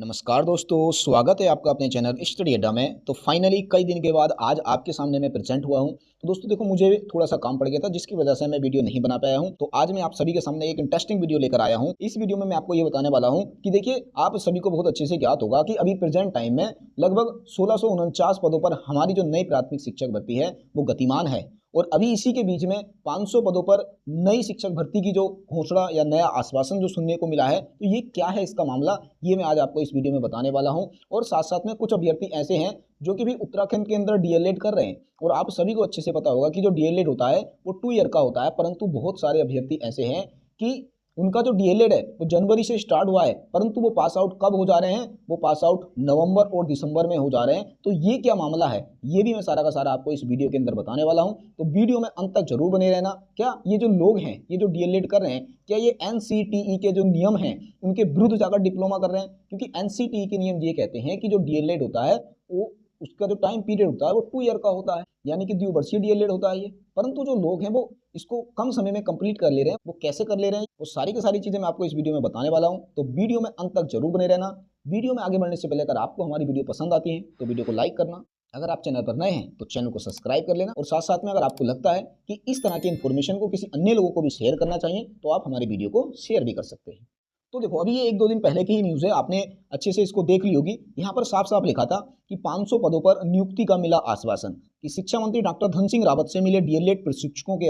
नमस्कार दोस्तों, स्वागत है आपका अपने चैनल स्टडी अड्डा में। तो फाइनली कई दिन के बाद आज आपके सामने मैं प्रेजेंट हुआ हूं। तो दोस्तों देखो, मुझे थोड़ा सा काम पड़ गया था जिसकी वजह से मैं वीडियो नहीं बना पाया हूं। तो आज मैं आप सभी के सामने एक इंटरेस्टिंग वीडियो लेकर आया हूं। इस वीडियो में मैं आपको ये बताने वाला हूं कि देखिए, आप सभी को बहुत अच्छे से ज्ञात होगा कि अभी प्रेजेंट टाइम में लगभग 1649 पदों पर हमारी जो नई प्राथमिक शिक्षक भर्ती है वो गतिमान है। और अभी इसी के बीच में 500 पदों पर नई शिक्षक भर्ती की जो घोषणा या नया आश्वासन जो सुनने को मिला है, तो ये क्या है इसका मामला, ये मैं आज आपको इस वीडियो में बताने वाला हूं। और साथ साथ में कुछ अभ्यर्थी ऐसे हैं जो कि भी उत्तराखंड के अंदर डीएलएड कर रहे हैं। और आप सभी को अच्छे से पता होगा कि जो डीएलएड होता है वो 2 ईयर का होता है, परंतु बहुत सारे अभ्यर्थी ऐसे हैं कि उनका जो डीएलएड है वो जनवरी से स्टार्ट हुआ है, परंतु वो पास आउट कब हो जा रहे हैं, वो पास आउट नवंबर और दिसंबर में हो जा रहे हैं। तो ये क्या मामला है, ये भी मैं सारा का सारा आपको इस वीडियो के अंदर बताने वाला हूं। तो वीडियो में अंत तक जरूर बने रहना। क्या ये जो लोग हैं, ये जो डीएलएड कर रहे हैं, क्या ये एनसीटीई के जो नियम हैं उनके विरुद्ध जाकर डिप्लोमा कर रहे हैं? क्योंकि एनसीटीई के नियम ये कहते हैं कि जो डीएलएड होता है वो उसका जो टाइम पीरियड होता है वो 2 ईयर का होता है, यानी कि द्विवर्षीय डीएलएड होता है ये। परंतु जो लोग हैं वो इसको कम समय में कंप्लीट कर ले रहे हैं। वो कैसे कर ले रहे हैं, वो सारी की सारी चीजें मैं आपको इस वीडियो में बताने वाला हूं। तो वीडियो में अंत तक जरूर बने रहना। वीडियो में आगे बढ़ने से पहले अगर आपको हमारी वीडियो पसंद आती है तो वीडियो को लाइक करना। अगर आप चैनल पर नए हैं तो चैनल को सब्सक्राइब कर लेना। और साथ साथ में अगर आपको लगता है कि इस तरह की इन्फॉर्मेशन को किसी अन्य लोगों को भी शेयर करना चाहिए तो आप हमारी वीडियो को शेयर भी कर सकते हैं। तो देखो, अभी ये 1-2 दिन पहले की ही न्यूज़ है, आपने अच्छे से इसको देख ली होगी। यहाँ पर साफ साफ लिखा था कि 500 पदों पर नियुक्ति का मिला आश्वासन। कि शिक्षा मंत्री डॉक्टर धन सिंह रावत से मिले डीएलएड प्रशिक्षकों के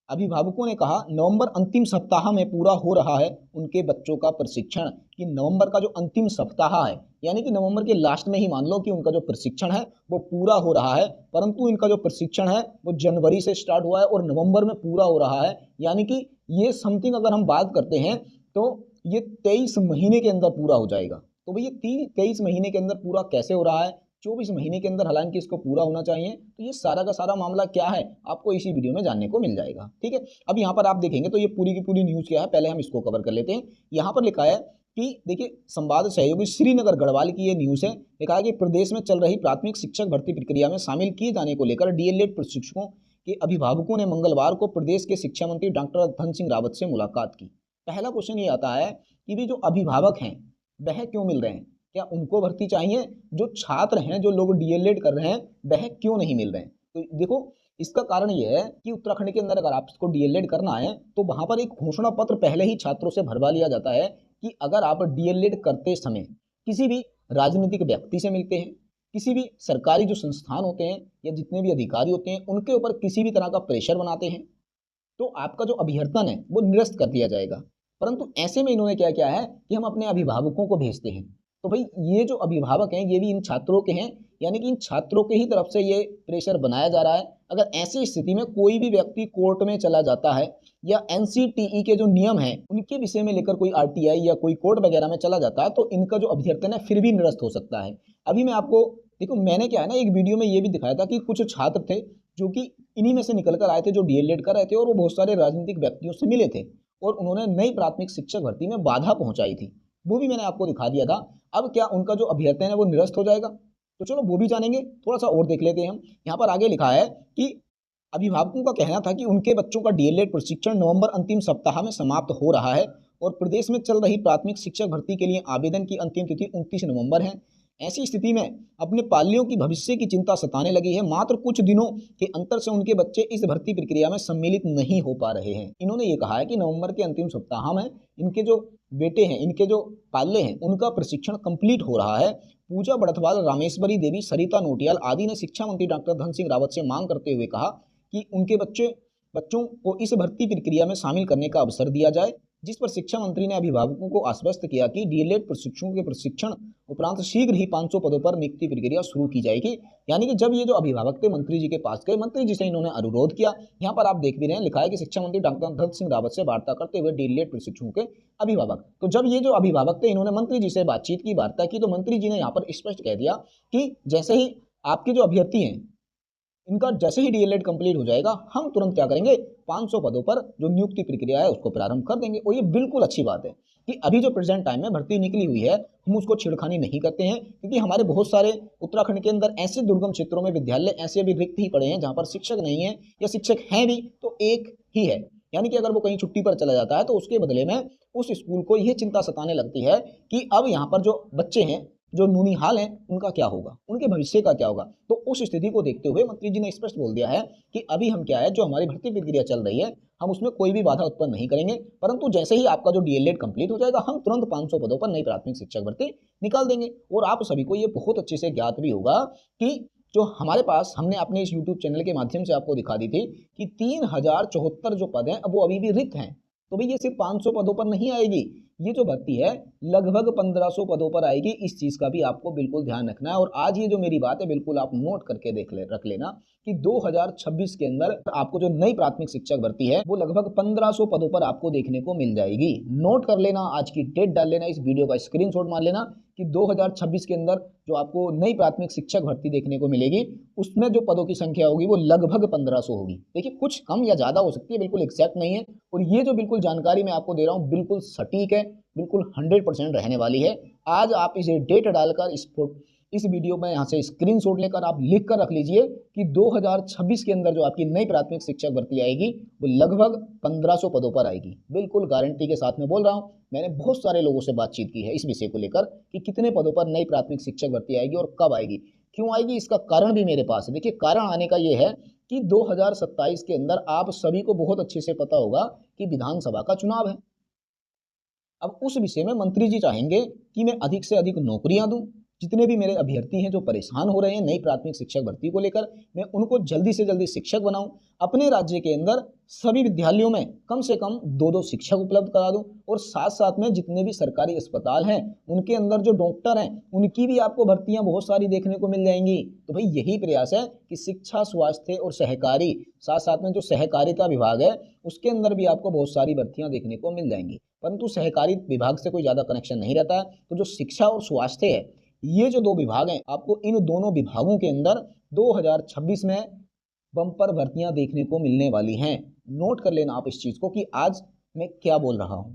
अभिभावकों ने कहा नवंबर अंतिम सप्ताह में पूरा हो रहा है उनके बच्चों का प्रशिक्षण। कि नवंबर का जो अंतिम सप्ताह है, यानी कि नवंबर के लास्ट में ही मान लो कि उनका जो प्रशिक्षण है वो पूरा हो रहा है। परंतु इनका जो प्रशिक्षण है वो जनवरी से स्टार्ट हुआ है और नवंबर में पूरा हो रहा है। यानी कि ये समथिंग अगर हम बात करते हैं तो ये 23 महीने के अंदर पूरा हो जाएगा। तो भैया 23 महीने के अंदर पूरा कैसे हो रहा है? 24 महीने के अंदर हालांकि इसको पूरा होना चाहिए। तो ये सारा का सारा मामला क्या है आपको इसी वीडियो में जानने को मिल जाएगा। ठीक है, अब यहाँ पर आप देखेंगे तो ये पूरी की पूरी न्यूज क्या है, पहले हम इसको कवर कर लेते हैं। यहाँ पर लिखा है कि देखिए, संवाद सहयोगी श्रीनगर गढ़वाल की ये न्यूज है। लिखा है कि प्रदेश में चल रही प्राथमिक शिक्षक भर्ती प्रक्रिया में शामिल किए जाने को लेकर डीएलएड प्रशिक्षकों के अभिभावकों ने मंगलवार को प्रदेश के शिक्षा मंत्री डॉक्टर धन सिंह रावत से मुलाकात की। पहला क्वेश्चन ये आता है कि भी जो अभिभावक हैं वह क्यों मिल रहे हैं? क्या उनको भर्ती चाहिए? जो छात्र हैं, जो लोग डीएलएड कर रहे हैं, वह क्यों नहीं मिल रहे हैं? तो देखो, इसका कारण यह है कि उत्तराखंड के अंदर अगर आपको डीएलएड करना है तो वहां पर एक घोषणा पत्र पहले ही छात्रों से भरवा लिया जाता है कि अगर आप डीएलएड करते समय किसी भी राजनीतिक व्यक्ति से मिलते हैं, किसी भी सरकारी जो संस्थान होते हैं या जितने भी अधिकारी होते हैं उनके ऊपर किसी भी तरह का प्रेशर बनाते हैं, तो आपका जो अभ्यर्थन है वो निरस्त कर दिया जाएगा। परंतु ऐसे में इन्होंने क्या किया है कि हम अपने अभिभावकों को भेजते हैं। तो भाई, ये जो अभिभावक हैं ये भी इन छात्रों के हैं, यानी कि इन छात्रों के ही तरफ से ये प्रेशर बनाया जा रहा है। अगर ऐसी स्थिति में कोई भी व्यक्ति कोर्ट में चला जाता है या एनसीटीई के जो नियम है उनके विषय में लेकर कोई आरटीआई या कोई कोर्ट वगैरह में चला जाता है तो इनका जो अभ्यर्थन है फिर भी निरस्त हो सकता है। अभी मैं आपको देखो, मैंने क्या है ना, एक वीडियो में ये भी दिखाया था कि कुछ छात्र थे जो कि इन्हीं में से निकल कर आए थे, जो डीएलएड कर रहे थे और वो बहुत सारे राजनीतिक व्यक्तियों से मिले थे और उन्होंने नई प्राथमिक शिक्षक भर्ती में बाधा पहुंचाई थी। वो भी मैंने आपको दिखा दिया था। अब क्या उनका जो अभ्यर्थन है वो निरस्त हो जाएगा? तो चलो वो भी जानेंगे, थोड़ा सा और देख लेते हैं हम। यहाँ पर आगे लिखा है कि अभिभावकों का कहना था कि उनके बच्चों का डीएलएड प्रशिक्षण नवंबर अंतिम सप्ताह में समाप्त हो रहा है और प्रदेश में चल रही प्राथमिक शिक्षक भर्ती के लिए आवेदन की अंतिम तिथि 29 नवंबर है। ऐसी स्थिति में अपने पालियों की भविष्य की चिंता सताने लगी है। मात्र कुछ दिनों के अंतर से उनके बच्चे इस भर्ती प्रक्रिया में सम्मिलित नहीं हो पा रहे हैं। इन्होंने ये कहा है कि नवंबर के अंतिम सप्ताह में इनके जो बेटे हैं, इनके जो पाले हैं, उनका प्रशिक्षण कंप्लीट हो रहा है। पूजा बड़थवाल, रामेश्वरी देवी, सरिता नोटियाल आदि ने शिक्षा मंत्री डॉक्टर धन सिंह रावत से मांग करते हुए कहा कि उनके बच्चों को इस भर्ती प्रक्रिया में शामिल करने का अवसर दिया जाए, जिस पर शिक्षा मंत्री ने अभिभावकों को आश्वस्त किया कि डीएलएड प्रशिक्षकों के प्रशिक्षण उपरांत शीघ्र ही 500 पदों पर नियुक्ति प्रक्रिया शुरू की जाएगी। यानी कि जब ये जो अभिभावक थे मंत्री जी के पास गए, मंत्री जी से इन्होंने अनुरोध किया। यहाँ पर आप देख भी रहे हैं, लिखा है कि शिक्षा मंत्री डॉक्टर धन सिंह रावत से वार्ता करते हुए डीएलएड प्रशिक्षकों के अभिभावक। तो जब ये जो अभिभावक थे इन्होंने मंत्री जी से बातचीत की, वार्ता की, तो मंत्री जी ने यहाँ पर स्पष्ट कह दिया कि जैसे ही आपके जो अभ्यर्थी हैं इनका जैसे ही डीएलएड कंप्लीट हो जाएगा हम तुरंत क्या करेंगे, 500 पदों पर जो नियुक्ति प्रक्रिया है उसको प्रारंभ कर देंगे। और ये बिल्कुल अच्छी बात है कि अभी जो प्रेजेंट टाइम में भर्ती निकली हुई है हम उसको छेड़खानी नहीं करते हैं, क्योंकि हमारे बहुत सारे उत्तराखंड के अंदर ऐसे दुर्गम क्षेत्रों में विद्यालय ऐसे अभी रिक्त ही पड़े हैं जहाँ पर शिक्षक नहीं है, या शिक्षक हैं भी तो एक ही है। यानी कि अगर वो कहीं छुट्टी पर चला जाता है तो उसके बदले में उस स्कूल को ये चिंता सताने लगती है कि अब यहाँ पर जो बच्चे हैं, जो नूनीहाल हैं, उनका क्या होगा, उनके भविष्य का क्या होगा। तो उस स्थिति को देखते हुए मंत्री जी ने स्पष्ट बोल दिया है कि अभी हम क्या है, जो हमारी भर्ती प्रक्रिया चल रही है, हम उसमें कोई भी बाधा उत्पन्न नहीं करेंगे, परंतु जैसे ही आपका जो डीएलएड कंप्लीट हो जाएगा, हम तुरंत 500 पदों पर नई प्राथमिक शिक्षक भर्ती निकाल देंगे। और आप सभी को ये बहुत अच्छे से ज्ञात भी होगा कि जो हमारे पास, हमने अपने इस यूट्यूब चैनल के माध्यम से आपको दिखा दी थी कि 3074 जो पद हैं अब वो अभी भी रिक्त हैं। तो भाई ये सिर्फ 500 पदों पर नहीं आएगी, ये जो भर्ती है लगभग 1500 पदों पर आएगी। इस चीज का भी आपको बिल्कुल ध्यान रखना है। और आज ये जो मेरी बात है बिल्कुल आप नोट करके रख लेना कि 2026 के अंदर आपको जो नई प्राथमिक शिक्षक भर्ती है वो लगभग 1500 पदों पर आपको देखने को मिल जाएगी। नोट कर लेना, आज की डेट डाल लेना, इस वीडियो का स्क्रीनशॉट मार लेना कि 2026 के अंदर जो आपको नई प्राथमिक शिक्षक भर्ती देखने को मिलेगी उसमें जो पदों की संख्या होगी वो लगभग 1500 होगी। देखिए कुछ कम या ज्यादा हो सकती है, बिल्कुल एग्जैक्ट नहीं है। और ये जो बिल्कुल जानकारी मैं आपको दे रहा हूँ बिल्कुल सटीक है, बिल्कुल 100% रहने वाली है। आज आप इसे डेट डालकर इस वीडियो में यहाँ से स्क्रीनशॉट लेकर आप लिख कर रख लीजिए कि 2026 के अंदर जो आपकी नई प्राथमिक शिक्षक भर्ती आएगी वो लगभग 1500 पदों पर आएगी। बिल्कुल गारंटी के साथ में बोल रहा हूँ। मैंने बहुत सारे लोगों से बातचीत की है इस विषय को लेकर कि कितने पदों पर नई प्राथमिक शिक्षक भर्ती आएगी और कब आएगी, क्यों आएगी, इसका कारण भी मेरे पास है। देखिए कारण आने का ये है कि 2027 के अंदर आप सभी को बहुत अच्छे से पता होगा कि विधानसभा का चुनाव है। अब उस विषय में मंत्री जी चाहेंगे कि मैं अधिक से अधिक नौकरियां दूं, जितने भी मेरे अभ्यर्थी हैं जो परेशान हो रहे हैं नई प्राथमिक शिक्षक भर्ती को लेकर, मैं उनको जल्दी से जल्दी शिक्षक बनाऊं। अपने राज्य के अंदर सभी विद्यालयों में कम से कम 2-2 शिक्षक उपलब्ध करा दूं। और साथ साथ में जितने भी सरकारी अस्पताल हैं उनके अंदर जो डॉक्टर हैं उनकी भी आपको भर्तियां बहुत सारी देखने को मिल जाएंगी। तो भाई यही प्रयास है कि शिक्षा, स्वास्थ्य और सहकारी, साथ साथ में जो सहकारिता विभाग है उसके अंदर भी आपको बहुत सारी भर्तियां देखने को मिल जाएंगी। परंतु सहकारी विभाग से कोई ज्यादा कनेक्शन नहीं रहता है। तो जो शिक्षा और स्वास्थ्य है, ये जो 2 विभाग हैं, आपको इन दोनों विभागों के अंदर 2026 में बम्पर भर्तियां देखने को मिलने वाली हैं। नोट कर लेना आप इस चीज को कि आज मैं क्या बोल रहा हूं।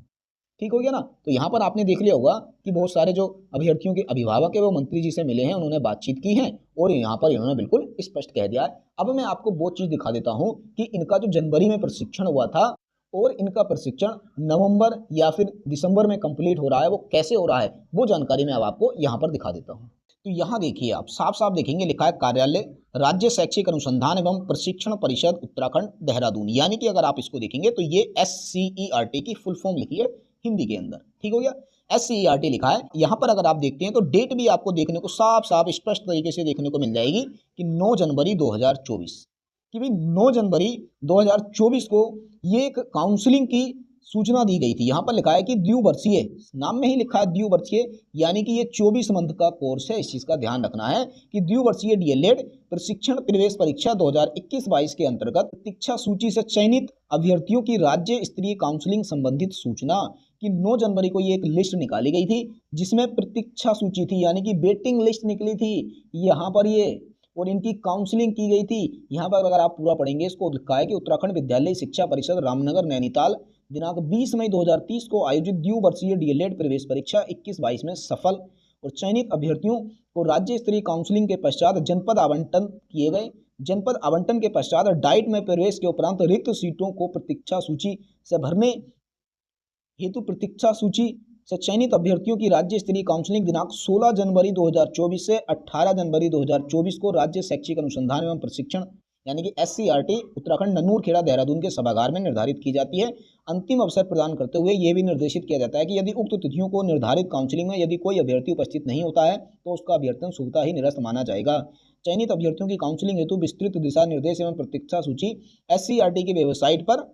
ठीक हो गया ना। तो यहाँ पर आपने देख लिया होगा कि बहुत सारे जो अभ्यर्थियों के अभिभावक है वो मंत्री जी से मिले हैं, उन्होंने बातचीत की है और यहाँ पर इन्होंने बिल्कुल स्पष्ट कह दिया है। अब मैं आपको वो चीज दिखा देता हूँ कि इनका जो जनवरी में प्रशिक्षण हुआ था और इनका प्रशिक्षण नवंबर या फिर दिसंबर में कंप्लीट हो रहा है, वो कैसे हो रहा है वो जानकारी मैं अब आपको यहाँ पर दिखा देता हूँ। तो यहाँ देखिए, आप साफ साफ देखेंगे लिखा है कार्यालय राज्य शैक्षिक अनुसंधान एवं प्रशिक्षण परिषद उत्तराखंड देहरादून। यानी कि अगर आप इसको देखेंगे तो ये SCERT की फुल फॉर्म लिखी है हिंदी के अंदर। ठीक हो गया, SCERT लिखा है। यहाँ पर अगर आप देखते हैं तो डेट भी आपको देखने को साफ साफ स्पष्ट तरीके से देखने को मिल जाएगी कि 9 जनवरी 2024, कि भाई 9 जनवरी 2024 को ये एक काउंसलिंग की सूचना दी गई थी। यहाँ पर लिखा है कि द्विवर्षीय, नाम में ही लिखा है द्विवर्षीय, यानी कि ये 24 मंथ का कोर्स है। इस चीज का ध्यान रखना है कि द्विवर्षीय डीएलएड प्रशिक्षण प्रवेश परीक्षा 2021-22 के अंतर्गत प्रतीक्षा सूची से चयनित अभ्यर्थियों की राज्य स्तरीय काउंसलिंग संबंधित सूचना कि 9 जनवरी को ये एक लिस्ट निकाली गई थी जिसमें प्रतीक्षा सूची थी, यानी कि वेटिंग लिस्ट निकली थी यहाँ पर ये, और इनकी काउंसलिंग की गई थी। यहाँ पर अगर आप पूरा पढ़ेंगे इसको लिखा है कि उत्तराखंड विद्यालय शिक्षा परिषद रामनगर नैनीताल दिनांक 20 मई 2030 को आयोजित द्विवर्षीय डीएलएड प्रवेश परीक्षा 21-22 में सफल और चयनित अभ्यर्थियों को राज्य स्तरीय काउंसलिंग के पश्चात जनपद आवंटन किए गए। जनपद आवंटन के पश्चात डाइट में प्रवेश के उपरांत रिक्त सीटों को प्रतीक्षा सूची से भरने हेतु प्रतीक्षा सूची से चयनित अभ्यर्थियों की राज्य स्तरीय काउंसलिंग दिनांक 16 जनवरी 2024 से 18 जनवरी 2024 को राज्य शैक्षिक अनुसंधान एवं प्रशिक्षण यानी कि SCERT उत्तराखंड नन्नूर खेड़ा देहरादून के सभागार में निर्धारित की जाती है। अंतिम अवसर प्रदान करते हुए यह भी निर्देशित किया जाता है कि यदि उक्त तिथियों को निर्धारित काउंसलिंग में यदि कोई अभ्यर्थी उपस्थित नहीं होता है तो उसका अभ्यर्थन स्वतः ही निरस्त माना जाएगा। चयनित अभ्यर्थियों की काउंसलिंग हेतु विस्तृत दिशा निर्देश एवं प्रतीक्षा सूची SCERT की वेबसाइट पर,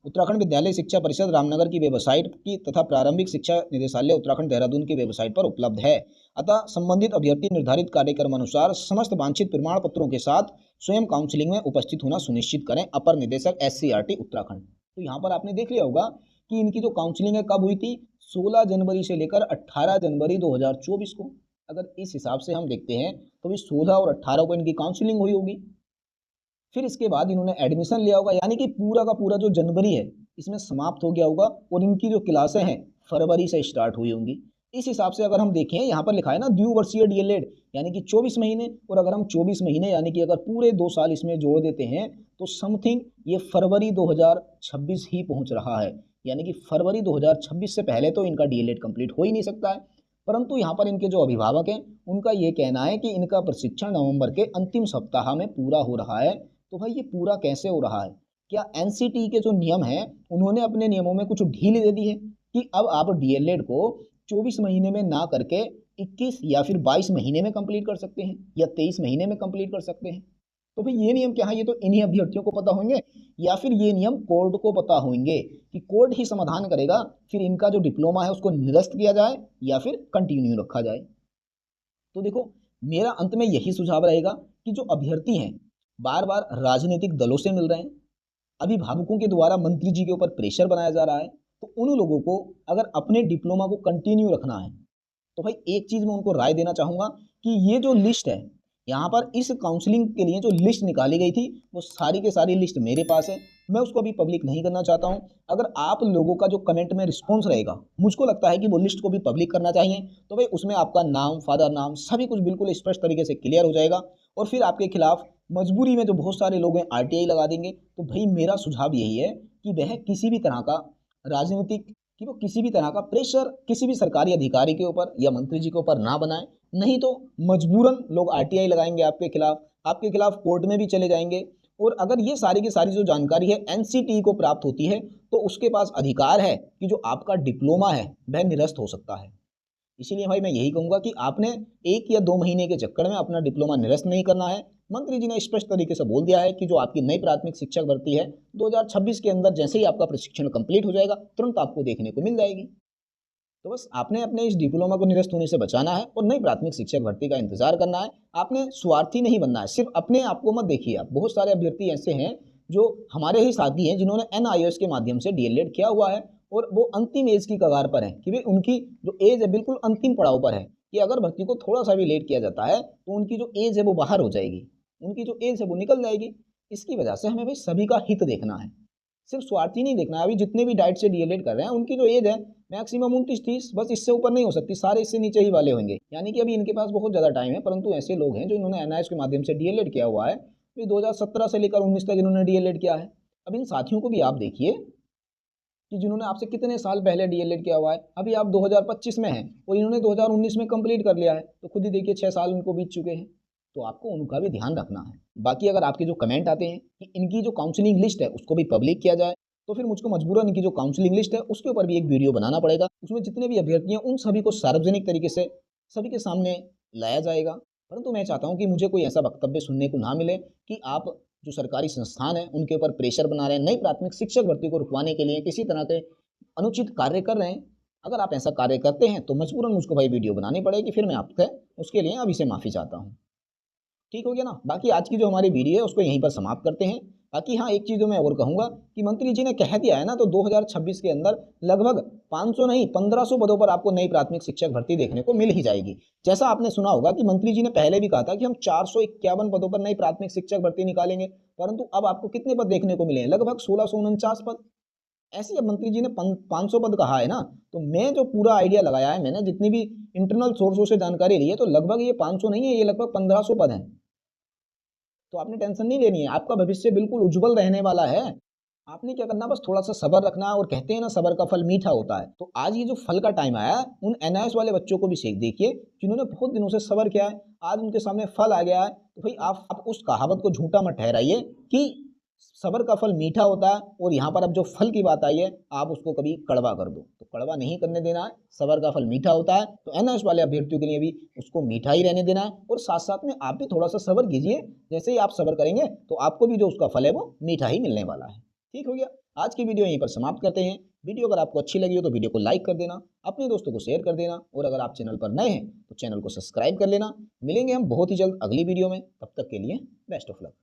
उत्तराखंड विद्यालय शिक्षा परिषद रामनगर की वेबसाइट की तथा प्रारंभिक शिक्षा निदेशालय उत्तराखंड देहरादून की वेबसाइट पर उपलब्ध है। अतः संबंधित अभ्यर्थी निर्धारित कार्यक्रम अनुसार समस्त वांछित प्रमाण पत्रों के साथ स्वयं काउंसलिंग में उपस्थित होना सुनिश्चित करें। अपर निदेशक SCERT उत्तराखंड। तो यहाँ पर आपने देख लिया होगा कि इनकी जो काउंसलिंग है कब हुई थी, 16 जनवरी से लेकर 18 जनवरी 2024 को। अगर इस हिसाब से हम देखते हैं तो भी 16 और 18 को इनकी काउंसलिंग हुई होगी। फिर इसके बाद इन्होंने एडमिशन लिया होगा, यानी कि पूरा का पूरा जो जनवरी है इसमें समाप्त हो गया होगा और इनकी जो क्लासें हैं फरवरी से स्टार्ट हुई होंगी। इस हिसाब से अगर हम देखें, यहाँ पर लिखा है ना द्विवर्षीय डीएलएड, यानी कि 24 महीने, और अगर हम 24 महीने यानी कि अगर पूरे 2 साल इसमें जोड़ देते हैं तो समथिंग ये फरवरी 2026 ही पहुंच रहा है। यानी कि फरवरी 2026 से पहले तो इनका डीएलएड कंप्लीट हो ही नहीं सकता है। परंतु यहाँ पर इनके जो अभिभावक हैं उनका ये कहना है कि इनका प्रशिक्षण नवंबर के अंतिम सप्ताह में पूरा हो रहा है। तो भाई ये पूरा कैसे हो रहा है? क्या एनसीटी के जो नियम हैं उन्होंने अपने नियमों में कुछ ढील दे दी है कि अब आप डीएलएड को 24 महीने में ना करके 21 या फिर 22 महीने में कंप्लीट कर सकते हैं या 23 महीने में कंप्लीट कर सकते हैं? तो भाई ये नियम क्या है? ये तो इन्हीं अभ्यर्थियों को पता होंगे, या फिर ये नियम कोर्ट को पता होंगे कि कोर्ट ही समाधान करेगा फिर इनका जो डिप्लोमा है उसको निरस्त किया जाए या फिर कंटिन्यू रखा जाए। तो देखो, मेरा अंत में यही सुझाव रहेगा कि जो अभ्यर्थी हैं बार बार राजनीतिक दलों से मिल रहे हैं, अभिभावकों के द्वारा मंत्री जी के ऊपर प्रेशर बनाया जा रहा है, तो उन लोगों को अगर अपने डिप्लोमा को कंटिन्यू रखना है तो भाई एक चीज़ मैं उनको राय देना चाहूँगा कि ये जो लिस्ट है, यहाँ पर इस काउंसलिंग के लिए जो लिस्ट निकाली गई थी वो सारी के सारी लिस्ट मेरे पास है, मैं उसको अभी पब्लिक नहीं करना चाहता हूँ। अगर आप लोगों का जो कमेंट में रिस्पॉन्स रहेगा, मुझको लगता है कि वो लिस्ट को भी पब्लिक करना चाहिए, तो भाई उसमें आपका नाम, फादर नाम, सभी कुछ बिल्कुल स्पष्ट तरीके से क्लियर हो जाएगा और फिर आपके खिलाफ मजबूरी में जो बहुत सारे लोग हैं आरटीआई लगा देंगे। तो भाई मेरा सुझाव यही है कि वह किसी भी तरह का राजनीतिक, कि वो किसी भी तरह का प्रेशर किसी भी सरकारी अधिकारी के ऊपर या मंत्री जी के ऊपर ना बनाए, नहीं तो मजबूरन लोग आरटीआई लगाएंगे आपके खिलाफ कोर्ट में भी चले जाएंगे। और अगर ये सारी की सारी जो जानकारी है एनसीटी को प्राप्त होती है तो उसके पास अधिकार है कि जो आपका डिप्लोमा है वह निरस्त हो सकता है। इसीलिए भाई मैं यही कहूँगा कि आपने 1 या 2 महीने के चक्कर में अपना डिप्लोमा निरस्त नहीं करना है। मंत्री जी ने स्पष्ट तरीके से बोल दिया है कि जो आपकी नई प्राथमिक शिक्षक भर्ती है 2026 के अंदर जैसे ही आपका प्रशिक्षण कंप्लीट हो जाएगा तुरंत आपको देखने को मिल जाएगी। तो बस आपने अपने इस डिप्लोमा को निरस्त होने से बचाना है और नई प्राथमिक शिक्षक भर्ती का इंतजार करना है। आपने स्वार्थी नहीं बनना है, सिर्फ अपने आप को मत देखिए। आप बहुत सारे अभ्यर्थी ऐसे हैं जो हमारे ही साथी हैं जिन्होंने एनआईओएस के माध्यम से डीएलएड किया हुआ है और वो अंतिम एज की कगार पर है कि भाई उनकी जो एज है बिल्कुल अंतिम पड़ाव पर है कि अगर भर्ती को थोड़ा सा भी लेट किया जाता है तो उनकी जो एज है वो बाहर हो जाएगी, उनकी जो एज है वो निकल जाएगी। इसकी वजह से हमें भाई सभी का हित देखना है, सिर्फ स्वार्थी नहीं देखना है। अभी जितने भी डाइट से डीएलएड कर रहे हैं उनकी जो एज है मैक्सिमम 29-30, बस इससे ऊपर नहीं हो सकती, सारे इससे नीचे ही वाले होंगे। यानी कि अभी इनके पास बहुत ज़्यादा टाइम है। परंतु ऐसे लोग हैं जो इन्होंने एनआईएस के माध्यम से डीएलएड किया हुआ है, तो 2017 से लेकर 19 तक इन्होंने डीएलएड किया है। अब इन साथियों को भी आप देखिए कि जिन्होंने आपसे कितने साल पहले डीएलएड किया हुआ है, अभी आप 2025 में हैं और इन्होंने 2019 में कंप्लीट कर लिया है, तो खुद ही देखिए 6 साल उनको बीत चुके हैं। तो आपको उनका भी ध्यान रखना है। बाकी अगर आपके जो कमेंट आते हैं कि इनकी जो काउंसलिंग लिस्ट है उसको भी पब्लिक किया जाए, तो फिर मुझको मजबूरन इनकी जो काउंसलिंग लिस्ट है उसके ऊपर भी एक वीडियो बनाना पड़ेगा। उसमें जितने भी अभ्यर्थी हैं उन सभी को सार्वजनिक तरीके से सभी के सामने लाया जाएगा। परंतु मैं चाहता हूँ कि मुझे कोई ऐसा वक्तव्य सुनने को ना मिले कि आप जो सरकारी संस्थान है उनके ऊपर प्रेशर बना रहे हैं, नई प्राथमिक शिक्षक भर्ती को रुकवाने के लिए किसी तरह के अनुचित कार्य कर रहे हैं। अगर आप ऐसा कार्य करते हैं तो मजबूरन मुझको भाई वीडियो बनानी पड़ेगी, फिर मैं आपसे उसके लिए अभी से माफ़ी चाहता हूँ। ठीक हो गया ना? बाकी आज की जो हमारी वीडियो है उसको यहीं पर समाप्त करते हैं। बाकी हाँ, एक चीज़ जो मैं और कहूँगा कि मंत्री जी ने कह दिया है ना, तो 2026 के अंदर लगभग 500 नहीं 1500 पदों पर आपको नई प्राथमिक शिक्षक भर्ती देखने को मिल ही जाएगी। जैसा आपने सुना होगा कि मंत्री जी ने पहले भी कहा था कि हम 451 पदों पर नई प्राथमिक शिक्षक भर्ती निकालेंगे, परंतु अब आपको कितने पद देखने को मिले हैं? लगभग 1649 पद। ऐसे अब मंत्री जी ने 500 पद कहा है ना, तो मैं जो पूरा आइडिया लगाया है, मैंने जितनी भी इंटरनल सोर्सों से जानकारी ली है, तो लगभग ये 500 नहीं है, ये लगभग 1500 पद हैं। तो आपने टेंशन नहीं लेनी है, आपका भविष्य बिल्कुल उज्जवल रहने वाला है। आपने क्या करना, बस थोड़ा सा सब्र रखना है और कहते हैं ना सब्र का फल मीठा होता है। तो आज ये जो फल का टाइम आया है उन एनआईएस वाले बच्चों को भी सीख देखिए जिन्होंने बहुत दिनों से सब्र किया है, आज उनके सामने फल आ गया है। तो भाई आप उस कहावत को झूठा मत ठहराइए कि सब्र का फल मीठा होता है और यहाँ पर अब जो फल की बात आई है आप उसको कभी कड़वा कर दो, तो कड़वा नहीं करने देना है। सब्र का फल मीठा होता है, तो एनआईएस वाले अभ्यर्थियों के लिए भी उसको मीठा ही रहने देना है और साथ साथ में आप भी थोड़ा सा सब्र कीजिए। जैसे ही आप सब्र करेंगे तो आपको भी जो उसका फल है वो मीठा ही मिलने वाला है। ठीक हो गया? आज की वीडियो यहीं पर समाप्त करते हैं। वीडियो अगर आपको अच्छी लगी हो तो वीडियो को लाइक कर देना, अपने दोस्तों को शेयर कर देना और अगर आप चैनल पर नए हैं तो चैनल को सब्सक्राइब कर लेना। मिलेंगे हम बहुत ही जल्द अगली वीडियो में, तब तक के लिए बेस्ट ऑफ लक।